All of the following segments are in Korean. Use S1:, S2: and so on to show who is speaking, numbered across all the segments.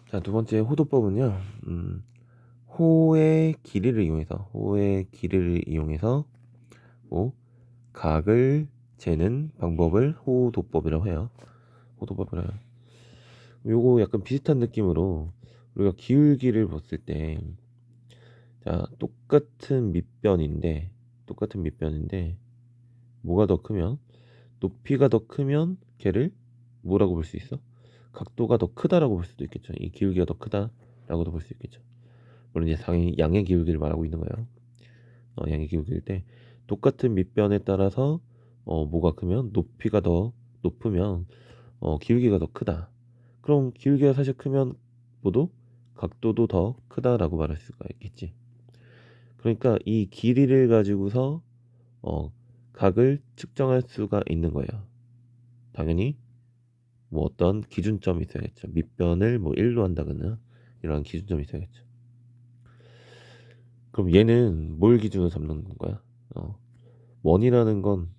S1: 자, 두 번째 호도법은요. 호의 길이를 이용해서 뭐 각을 재는 방법을 호도법이라고 해요. 호도법이라. 요거 약간 비슷한 느낌으로 우리가 기울기를 봤을 때, 자, 똑같은 밑변인데 뭐가 더 크면, 높이가 더 크면 걔를 뭐라고 볼 수 있어? 각도가 더 크다라고 볼 수도 있겠죠. 이 기울기가 더 크다라고도 볼 수 있겠죠. 물론 이제 당연히 양의 기울기를 말하고 있는 거예요. 양의 기울기일 때 똑같은 밑변에 따라서 뭐가 크면, 높이가 더 높으면 기울기가 더 크다. 그럼 기울기가 사실 크면 뭐도 각도도 더 크다라고 말할 수가 있겠지. 그러니까 이 길이를 가지고서 어, 각을 측정할 수가 있는 거예요. 당연히 뭐 어떤 기준점이 있어야겠죠. 밑변을 뭐 1로 한다거나 이런 기준점이 있어야겠죠. 그럼 얘는 뭘 기준으로 잡는 거야? 원이라는 건,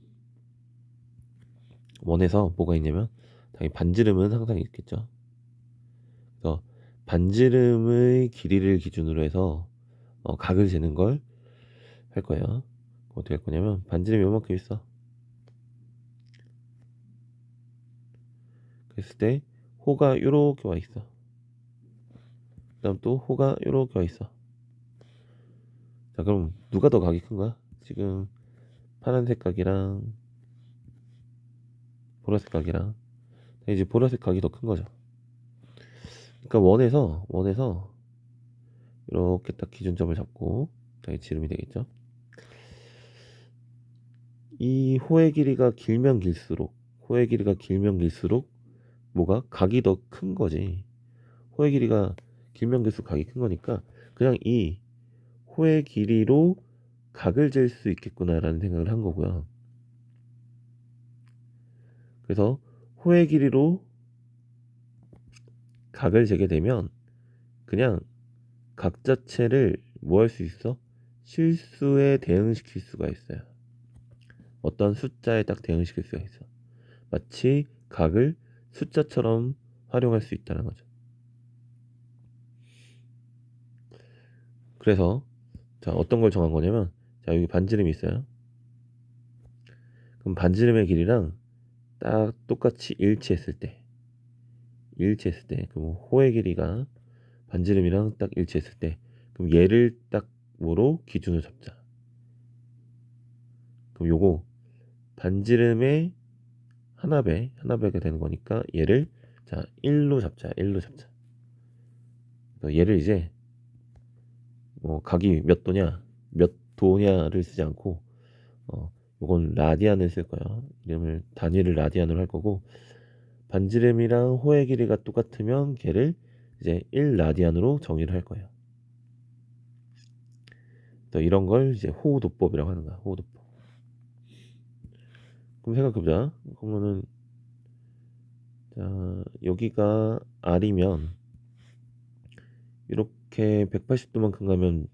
S1: 원에서 뭐가 있냐면 당연히 반지름은 항상 있겠죠. 그래서 반지름의 길이를 기준으로 해서 각을 재는 걸 할 거예요. 어떻게 할 거냐면, 반지름이 요만큼 있어. 그랬을 때 호가 요렇게 와 있어. 그 다음 또 호가 요렇게 와 있어. 자, 그럼 누가 더 각이 큰 거야? 지금 파란색 각이랑 보라색 각이랑, 이제 보라색 각이 더 큰 거죠. 그러니까 원에서 이렇게 딱 기준점을 잡고 당연히 지름이 되겠죠. 이 호의 길이가 길면 길수록 뭐가 각이 더 큰 거지. 호의 길이가 길면 길수록 각이 큰 거니까 그냥 이 호의 길이로 각을 잴 수 있겠구나라는 생각을 한 거고요. 그래서 호의 길이로 각을 재게 되면 그냥 각 자체를 뭐 할 수 있어? 실수에 대응시킬 수가 있어요. 어떤 숫자에 딱 대응시킬 수가 있어. 마치 각을 숫자처럼 활용할 수 있다는 거죠. 그래서 자, 어떤 걸 정한 거냐면, 자, 여기 반지름이 있어요. 그럼 반지름의 길이랑 딱 똑같이 일치했을 때 그럼 호의 길이가 반지름이랑 딱 일치했을 때, 그럼 얘를 딱 뭐로 기준으로 잡자. 그럼 요거 반지름의 하나배가 되는 거니까 얘를, 자, 1로 잡자. 그래서 얘를 이제 뭐 각이 몇 도냐, 몇 도냐를 쓰지 않고 요건 라디안을 쓸 거야. 이름을 단위를 라디안으로 할 거고, 반지름이랑 호의 길이가 똑같으면 걔를 이제 1라디안으로 정의를 할 거예요. 또 이런 걸 이제 호도법이라고 하는 거야. 호도법. 그럼 생각해보자. 그러면은, 자, 여기가 R이면 이렇게 180도만큼 가면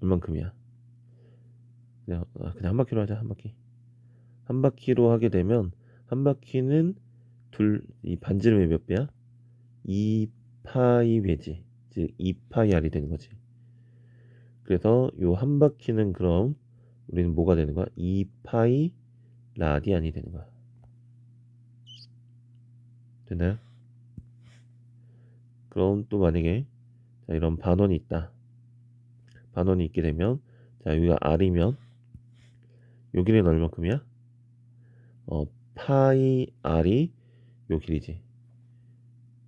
S1: 얼만큼이야? 그냥 한 바퀴로 하자. 한 바퀴로 하게 되면 한 바퀴는 이 반지름의 몇 배야? 2파이 배지. 즉 2파이 R이 되는 거지. 그래서 요 한 바퀴는 그럼 우리는 뭐가 되는 거야? 2파이 라디안이 되는 거야. 됐나요? 그럼 또 만약에 자, 이런 반원이 있다. 반원이 있게 되면, 자, 여기가 R이면 요 길이는 얼마큼이야? 파이 R이 요 길이지.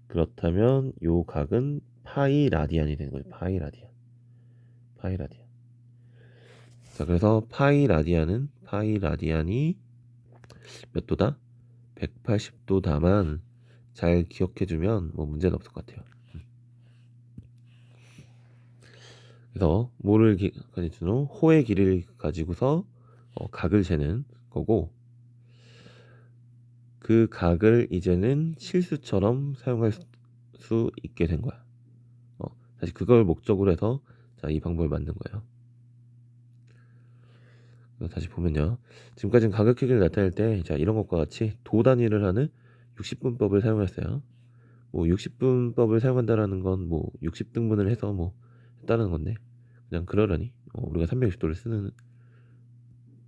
S1: 그렇다면 요 각은 파이 라디안이 되는 거예요. 파이 라디안. 자, 그래서 파이 라디안이 몇 도다? 180도다만 잘 기억해주면 뭐 문제는 없을 것 같아요. 그래서 뭐를 가지고 호의 길이를 가지고서 각을 재는 거고, 그 각을 이제는 실수처럼 사용할 수 있게 된 거야. 사실 그걸 목적으로 해서 자, 이 방법을 만든 거예요. 다시 보면요, 지금까지는 가격회계를 나타낼 때 자, 이런 것과 같이 도 단위를 하는 60분법을 사용했어요. 뭐 60분법을 사용한다라는 건 뭐 60등분을 해서 뭐 했다는 건데 그냥 그러려니 우리가 360도를 쓰는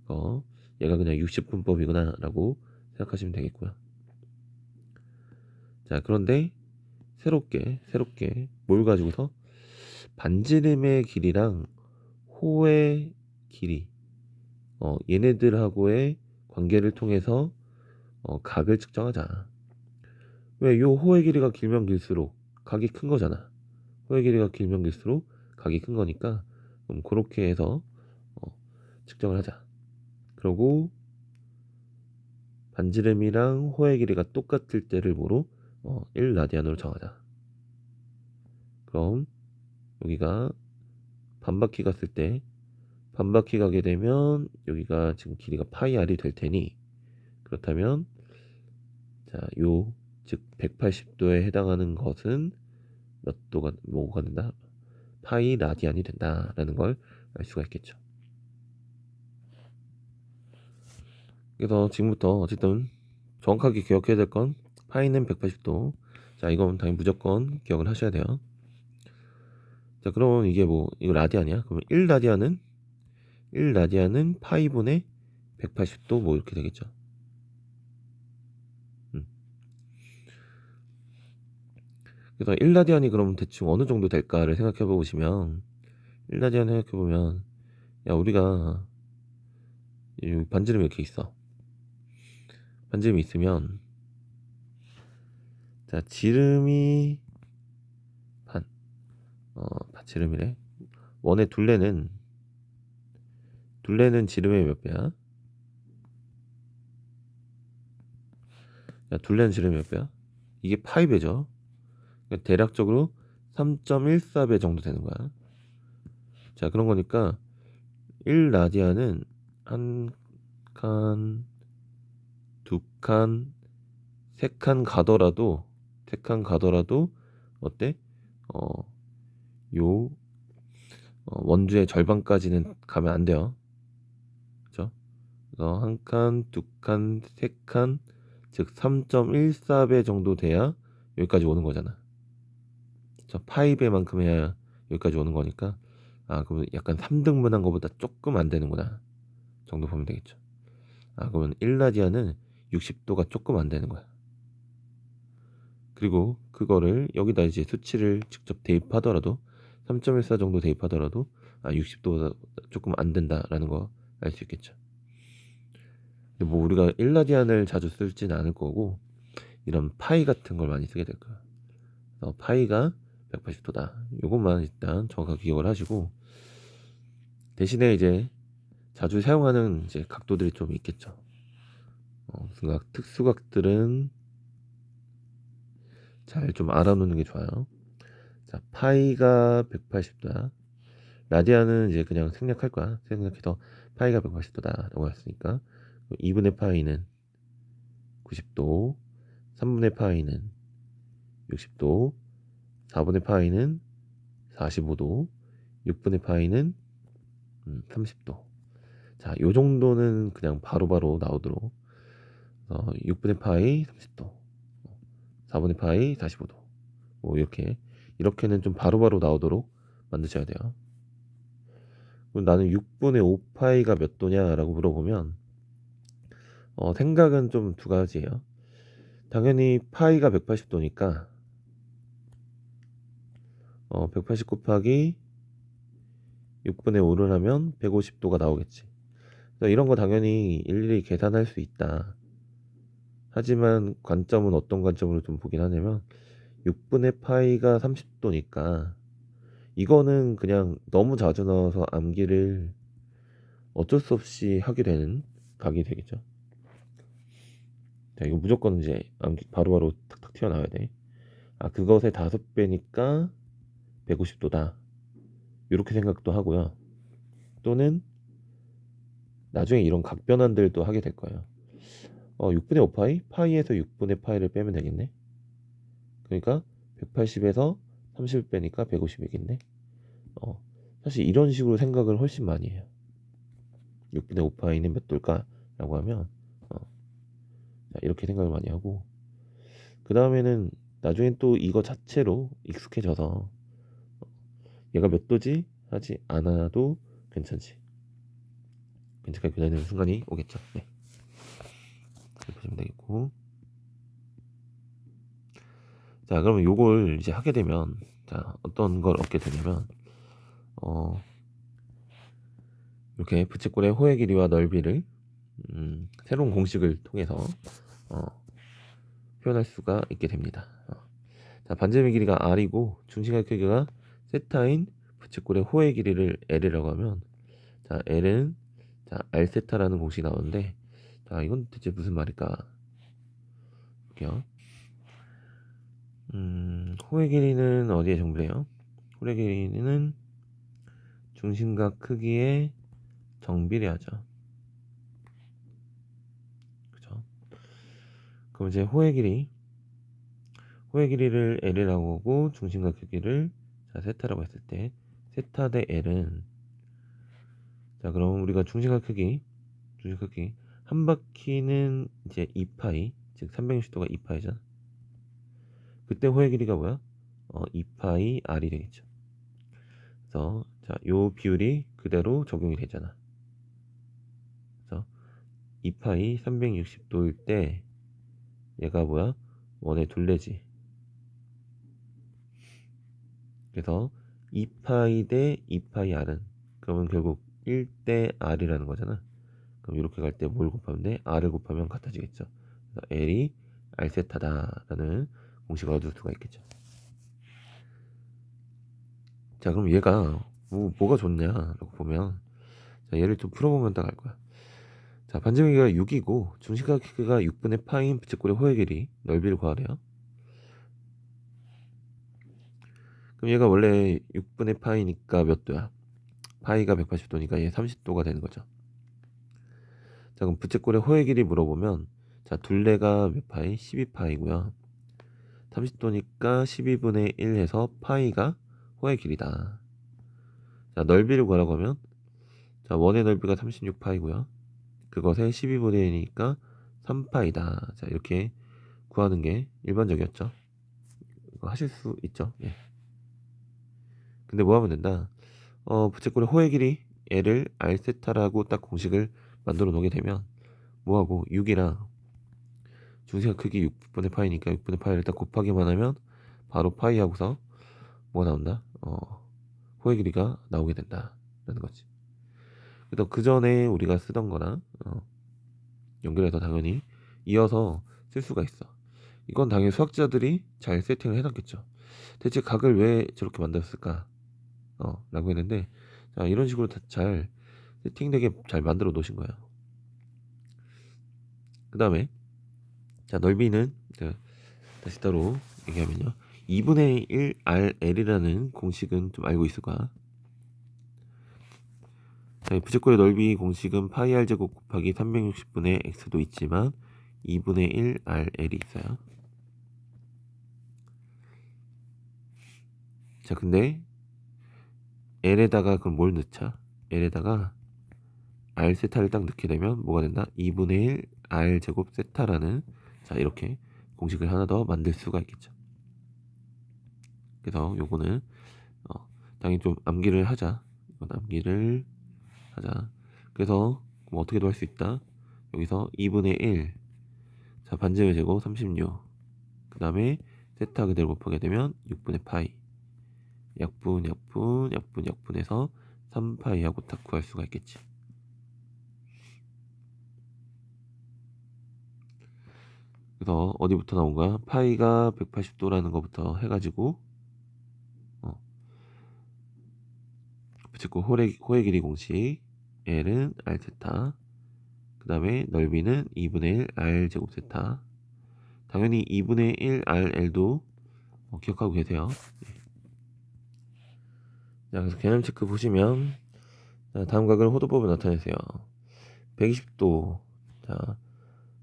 S1: 거 얘가 그냥 60분법이구나 라고 생각하시면 되겠고요. 자, 그런데 새롭게 뭘 가지고서 반지름의 길이랑 호의 길이 얘네들하고의 관계를 통해서 각을 측정하자. 왜? 요 호의 길이가 길면 길수록 각이 큰 거잖아. 호의 길이가 길면 길수록 각이 큰 거니까 그렇게 해서 측정을 하자. 그리고 반지름이랑 호의 길이가 똑같을 때를 뭐로 1라디안으로 정하자. 그럼 여기가 반바퀴 갔을 때 반바퀴 가게 되면 여기가 지금 길이가 파이 r이 될 테니 그렇다면 자, 즉 180도에 해당하는 것은 몇 도가 뭐가 된다? 파이 라디안이 된다라는 걸 알 수가 있겠죠. 그래서 지금부터 어쨌든 정확하게 기억해야 될 건 파이는 180도. 자, 이건 당연히 무조건 기억을 하셔야 돼요. 자, 그러면 이게 뭐 이거 라디안이야? 그러면 1라디안은 파이분의 180도 뭐 이렇게 되겠죠. 그래서 1라디안이 그럼 대충 어느 정도 될까를 생각해 보시면 1라디안 생각해 보면 야, 우리가 반지름이 이렇게 있어. 반지름이 있으면 자, 지름이 지름이래. 원의 둘레는 지름의 몇 배야? 야, 둘레는 지름의 몇 배야? 이게 파이 배죠. 그러니까 대략적으로 3.14배 정도 되는 거야. 자, 그런 거니까 1라디안은 한 칸, 두 칸, 세 칸 가더라도 어때? 요 원주의 절반까지는 가면 안 돼요. 그죠? 그래서 한 칸, 두 칸, 세 칸, 즉 3.14배 정도 돼야 여기까지 오는 거잖아. 저 파이배만큼 해야 여기까지 오는 거니까 그러면 약간 3등분한 것보다 조금 안 되는구나 정도 보면 되겠죠. 그러면 1라디안은 60도가 조금 안 되는 거야. 그리고 그거를 여기다 이제 수치를 직접 대입하더라도 3.14 정도 대입하더라도 60도보다 조금 안 된다라는 거 알 수 있겠죠. 근데 뭐 우리가 1라디안을 자주 쓰지는 않을 거고 이런 파이 같은 걸 많이 쓰게 될 거야. 그래서 파이가 180도다. 이것만 일단 정확하게 기억을 하시고 대신에 이제 자주 사용하는 이제 각도들이 좀 있겠죠. 특수각들은 잘 좀 알아놓는 게 좋아요. 자, 파이가 180도야. 라디안은 이제 그냥 생략할 거야. 생략해서 파이가 180도다라고 했으니까 2분의 파이는 90도, 3분의 파이는 60도, 4분의 파이는 45도, 6분의 파이는 30도. 자, 요 정도는 그냥 바로바로 나오도록 6분의 파이 30도, 4분의 파이 45도. 뭐 이렇게는 좀 바로바로 나오도록 만드셔야 돼요. 그럼 나는 6분의 5파이가 몇 도냐라고 물어보면 생각은 좀 두 가지예요. 당연히 파이가 180도니까 180 곱하기 6분의 5를 하면 150도가 나오겠지. 그래서 이런 거 당연히 일일이 계산할 수 있다. 하지만 관점은 어떤 관점으로 좀 보긴 하냐면 6분의 파이가 30도니까 이거는 그냥 너무 자주 나와서 암기를 어쩔 수 없이 하게 되는 각이 되겠죠. 자, 이거 무조건 이제 암기 바로바로 탁탁 튀어나와야 돼. 그것의 5배니까 150도다. 이렇게 생각도 하고요. 또는 나중에 이런 각 변환들도 하게 될 거예요. 6분의 5파이? 파이에서 6분의 파이를 빼면 되겠네. 그러니까 180에서 30을 빼니까 150이겠네. 사실 이런 식으로 생각을 훨씬 많이 해요. 6분의 5파이는 몇 돌까? 라고 하면 이렇게 생각을 많이 하고 그 다음에는 나중에 또 이거 자체로 익숙해져서 얘가 몇 도지 하지 않아도 괜찮지. 괜찮게 변하는 순간이 오겠죠. 네. 이렇게 보시면 되겠고. 자, 그러면 요걸 이제 하게 되면, 자, 어떤 걸 얻게 되냐면, 이렇게 부채꼴의 호의 길이와 넓이를, 새로운 공식을 통해서, 어, 표현할 수가 있게 됩니다. 자, 반지름의 길이가 r이고, 중심각 크기가 세타인 부채꼴의 호의 길이를 l이라고 하면, 자, l은, 자, r 세타라는 공식이 나오는데, 자, 이건 대체 무슨 말일까? 볼게요. 호의 길이는 어디에 정비해요? 호의 길이는 중심각 크기에 정비례하죠. 그죠? 그럼 이제 호의 길이를 L이라고 하고 중심각 크기를 자, 세타라고 했을 때 세타 대 L은 자, 그럼 우리가 중심각 크기 한 바퀴는 이제 2파이 즉 360도가 2파이잖아. 그때 호의 길이가 뭐야? 2파이 R이 되겠죠. 그래서 자, 요 비율이 그대로 적용이 되잖아. 그래서 2파이 360도일 때 얘가 뭐야? 원의 둘레지. 그래서 2파이 대 2파이 r은 그러면 결국 1대 r이라는 거잖아. 그럼 이렇게 갈 때 뭘 곱하면 돼? r을 곱하면 같아지겠죠. 그래서 l이 r 세타다라는 공식을 얻을 수가 있겠죠. 자, 그럼 얘가 뭐가 좋냐라고 보면 자, 얘를 좀 풀어보면 딱 알 거야. 자, 반지름 길이가 6이고 중심각 크기가 6분의 파인 부채꼴의 호의 길이 넓이를 구하래요. 그럼 얘가 원래 6분의 파이니까 몇 도야? 파이가 180도니까 얘 30도가 되는 거죠. 자, 그럼 부채꼴의 호의 길이 물어보면 자, 둘레가 몇 파이? 12파이고요. 30도니까 12분의 1 해서 파이가 호의 길이다. 자, 넓이를 구하라고 하면 자, 원의 넓이가 36파이고요. 그것에 12분의 1이니까 3파이다. 자, 이렇게 구하는 게 일반적이었죠. 이거 하실 수 있죠. 예. 근데 뭐 하면 된다? 부채꼴의 호의 길이 L을 R세타라고 딱 공식을 만들어 놓게 되면 뭐하고 6이랑 중심각 크기 6분의 파이니까 6분의 파이를 딱 곱하기만 하면 바로 파이 하고서 뭐가 나온다? 호의 길이가 나오게 된다라는 거지. 그래서 그 전에 우리가 쓰던 거랑 연결해서 당연히 이어서 쓸 수가 있어. 이건 당연히 수학자들이 잘 세팅을 해놨겠죠. 대체 각을 왜 저렇게 만들었을까? 라고 했는데 자, 이런 식으로 잘 세팅되게 잘 만들어 놓으신 거예요. 그 다음에 자, 넓이는 다시 따로 얘기하면요 2분의 1 RL이라는 공식은 좀 알고 있을 거야. 자, 부채꼴의 넓이 공식은 파이 R 제곱 곱하기 360분의 x도 있지만 2분의 1 RL이 있어요. 자, 근데 L에다가 그럼 뭘 넣자? L에다가 R 세타를 딱 넣게 되면 뭐가 된다? 2분의 1 R 제곱 세타라는 자, 이렇게 공식을 하나 더 만들 수가 있겠죠. 그래서 요거는 당연히 좀 암기를 하자. 이건 암기를 하자. 그래서 뭐 어떻게도 할 수 있다. 여기서 2분의 1 자, 반지름의 제곱 36 그 다음에 세타 그대로 곱하게 되면 6분의 파이 약분해서 3파이하고 딱 구할 수가 있겠지. 그래서 어디부터 나온 거야? 파이가 180도라는 것부터 해가지고 부채꼴 호의 길이 공식 L은 R 세타 그 다음에 넓이는 2분의 1 R 제곱 세타 당연히 2분의 1 RL도 기억하고 계세요. 자, 그래서 개념 체크 보시면 자, 다음 각을 호도법을 나타내세요. 120도 자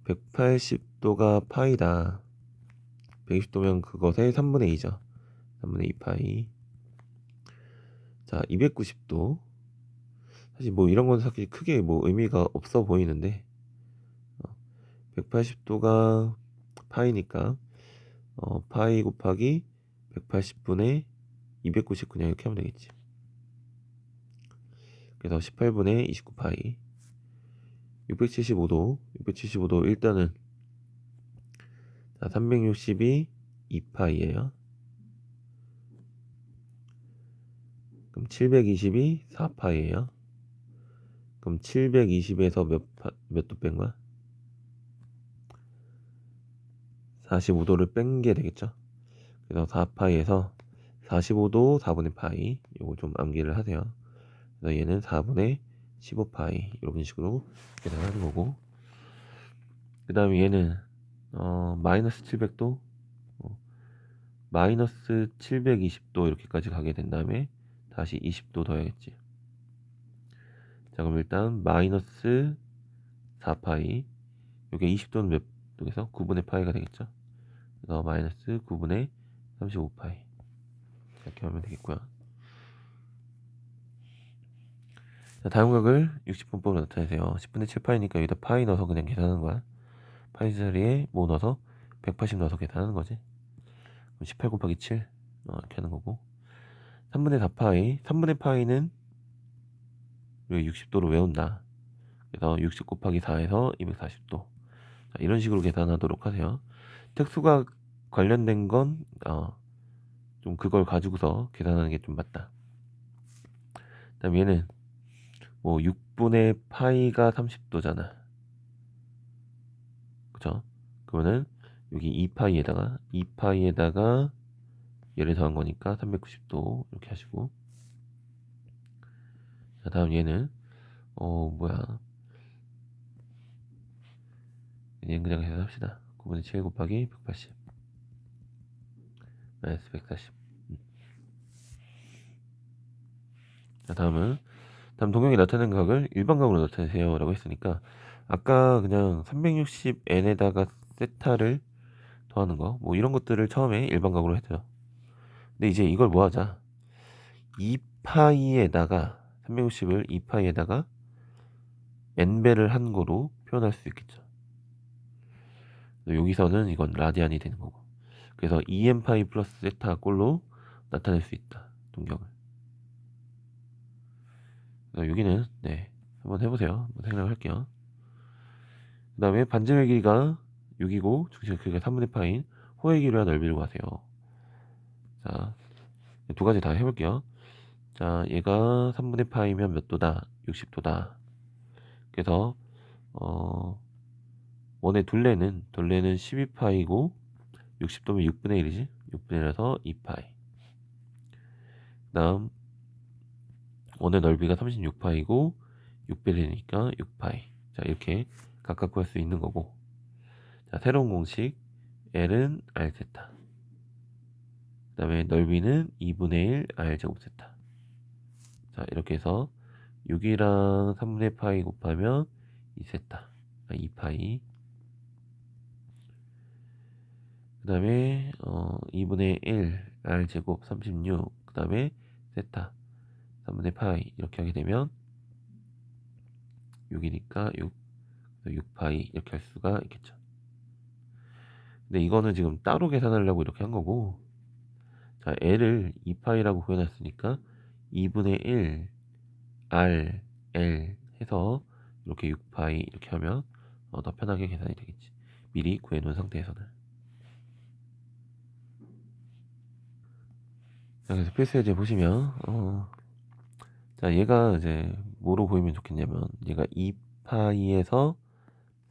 S1: 180도가 파이다. 120도면 그것의 3분의 2죠. 3분의 2 파이 자 290도 사실 뭐 이런 건 사실 크게 뭐 의미가 없어 보이는데 180도가 파이니까 파이 곱하기 180분의 299냐 이렇게 하면 되겠지. 그래서 18분의 29파이 675도 일단은 360이 2파이에요. 그럼 720이 4파이에요. 그럼 720에서 몇 도 뺀 거야? 45도를 뺀 게 되겠죠. 그래서 4파이에서 45도 4분의 파이 요거 좀 암기를 하세요. 그래서 얘는 4분의 15파이 이런 식으로 계산하는 거고, 그 다음에 얘는 마이너스 700도 마이너스 720도 이렇게까지 가게 된 다음에 다시 20도 더해야겠지. 자, 그럼 일단 마이너스 4파이 이게 20도는 몇 도에서 9분의 파이가 되겠죠. 그래서 마이너스 9분의 35파이 이렇게 하면 되겠고요. 자, 다음 각을 60분법으로 나타내세요. 10분의 7파이니까 여기다 파이 넣어서 그냥 계산하는 거야. 파이 자리에 뭐 넣어서 180 넣어서 계산하는 거지. 그럼 18 곱하기 7 이렇게 하는 거고, 3분의 4파이 3분의 파이는 60도로 외운다. 그래서 60 곱하기 4에서 240도. 자, 이런 식으로 계산하도록 하세요. 특수가 관련된 건 좀 그걸 가지고서 계산하는 게 좀 맞다. 그다음 얘는 뭐 6분의 파이가 30도잖아. 그쵸? 그러면은 여기 2파이에다가 얘를 더한 거니까 390도 이렇게 하시고, 자, 다음 얘는 뭐야, 얘는 그냥 계산합시다. 9분의 7 곱하기 180 마이너스 140. 자, 다음 동경이 나타낸 각을 일반각으로 나타내세요 라고 했으니까, 아까 그냥 360n에다가 세타를 더하는 거 뭐 이런 것들을 처음에 일반각으로 했죠. 근데 이제 이걸 뭐 하자, 2파이에다가 360을 2파이에다가 n배를 한 거로 표현할 수 있겠죠. 여기서는 이건 라디안이 되는 거고, 그래서 2n파이 플러스 세타 꼴로 나타낼 수 있다, 동경을. 여기는 한번 해보세요. 한번 생각을 할게요. 그 다음에 반지름의 길이가 6이고 중심의 크기가 3분의 파인 호의 길이와 넓이를 구하세요. 자, 두 가지 다 해볼게요. 자, 얘가 3분의 파이면 몇 도다? 60도다. 그래서 원의 둘레는 12파이고 60도면 6분의 1이지? 6분의 1이라서 2파이. 그 다음 원의 넓이가 36파이고 6배되니까 6파이. 자, 이렇게 각각 구할 수 있는 거고, 자, 새로운 공식 L은 R세타, 그 다음에 넓이는 2분의 1 R제곱 세타. 자, 이렇게 해서 6이랑 3분의 파이 곱하면 2세타 2파이, 그 다음에 2분의 1 R제곱 36, 그 다음에 세타 3분의 파이 이렇게 하게 되면 6이니까 6파이 이렇게 할 수가 있겠죠. 근데 이거는 지금 따로 계산하려고 이렇게 한 거고, 자, L을 2파이라고 구해놨으니까 2분의 1 R L 해서 이렇게 6파이 이렇게 하면 더 편하게 계산이 되겠지, 미리 구해놓은 상태에서는. 자, 그래서 필수 예제 보시면 자, 얘가 이제 뭐로 보이면 좋겠냐면, 얘가 2파이에서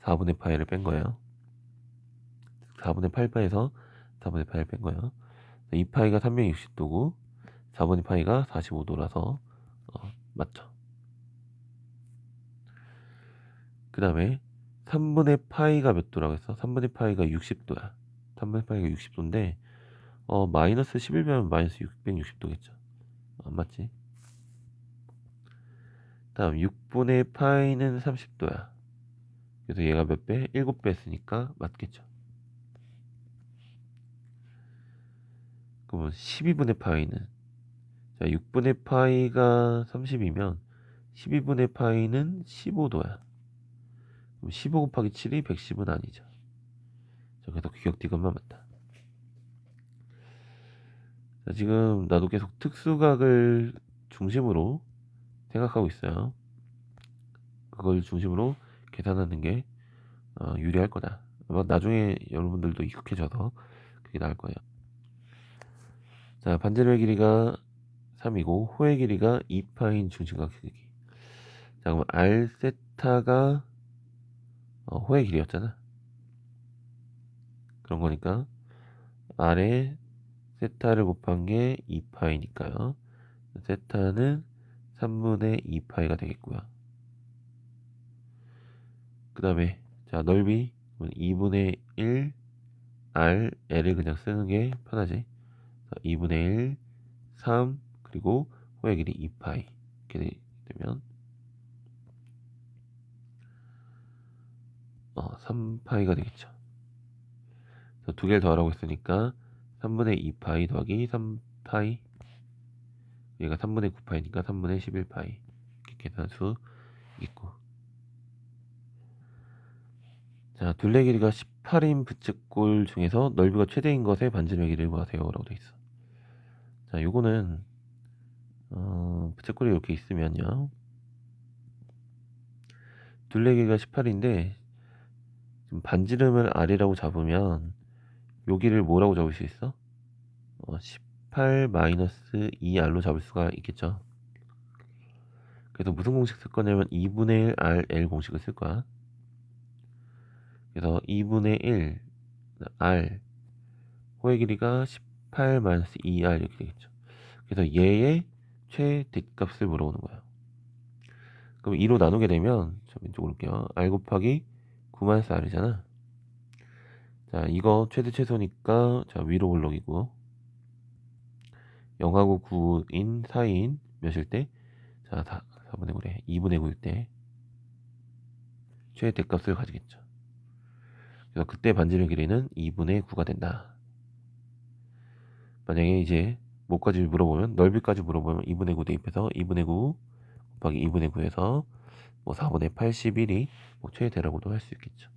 S1: 4분의 파이를 뺀 거예요. 4분의 8파에서 4분의 파이를 뺀 거예요. 2파이가 360도고 4분의 파이가 45도라서 맞죠. 그 다음에 3분의 파이가 몇 도라고 했어? 3분의 파이가 60도야. 3분의 파이가 60도인데 마이너스 11배면 마이너스 660도겠죠. 맞지? 다음 6분의 파이는 30도야. 그래서 얘가 몇 배? 7배 했으니까 맞겠죠. 그러면 12분의 파이는, 자, 6분의 파이가 30이면 12분의 파이는 15도야. 그럼 15 곱하기 7이 110은 아니죠. 자, 그래서 귀격디귿만 맞다. 자, 지금 나도 계속 특수각을 중심으로 생각하고 있어요. 그걸 중심으로 계산하는 게 유리할 거다. 아마 나중에 여러분들도 익숙해져서 그게 나을 거예요. 자, 반지름의 길이가 3이고 호의 길이가 2파인 중심각 크기. 자, 그럼 r 세타가 호의 길이였잖아. 그런 거니까 r에 세타를 곱한 게 2파이니까요. 세타는 3분의 2파이가 되겠고요. 그 다음에 자, 넓이 2분의 1 r l을 그냥 쓰는 게 편하지. 2분의 1 3 그리고 호의 길이 2파이 이렇게 되면 3파이가 되겠죠. 두 개를 더하라고 했으니까 3분의 2파이 더하기 3파이, 얘가 3분의 9파이니까 3분의 11파이 이렇게 계산할 수 있고. 자, 둘레 길이가 18인 부채꼴 중에서 넓이가 최대인 것의 반지름의 길이를 구하세요 라고 돼 있어. 자, 요거는 부채꼴이 이렇게 있으면요, 둘레 길이가 18인데 지금 반지름을 r이라고 잡으면 여기를 뭐라고 잡을 수 있어? 18 마이너스 2r로 잡을 수가 있겠죠. 그래서 무슨 공식 쓸 거냐면 2분의 1 rl 공식을 쓸 거야. 그래서 2분의 1 r 호의 길이가 18 마이너스 2r 이렇게 되겠죠. 그래서 얘의 최대값을 물어보는 거야. 그럼 2로 나누게 되면 저 왼쪽으로 올게요. r 곱하기 9 마이너스 r이잖아. 자, 이거 최대 최소니까 자, 위로 올라오기고 0하고 9인 사이인 몇일 때? 자, 4분의 9래. 2분의 9일 때 최대값을 가지겠죠. 그래서 그때 반지름 길이는 2분의 9가 된다. 만약에 이제 뭐까지 물어보면, 넓이까지 물어보면 2분의 9 대입해서 2분의 9 곱하기 2분의 9에서 뭐 4분의 81이 뭐 최대라고도 할 수 있겠죠.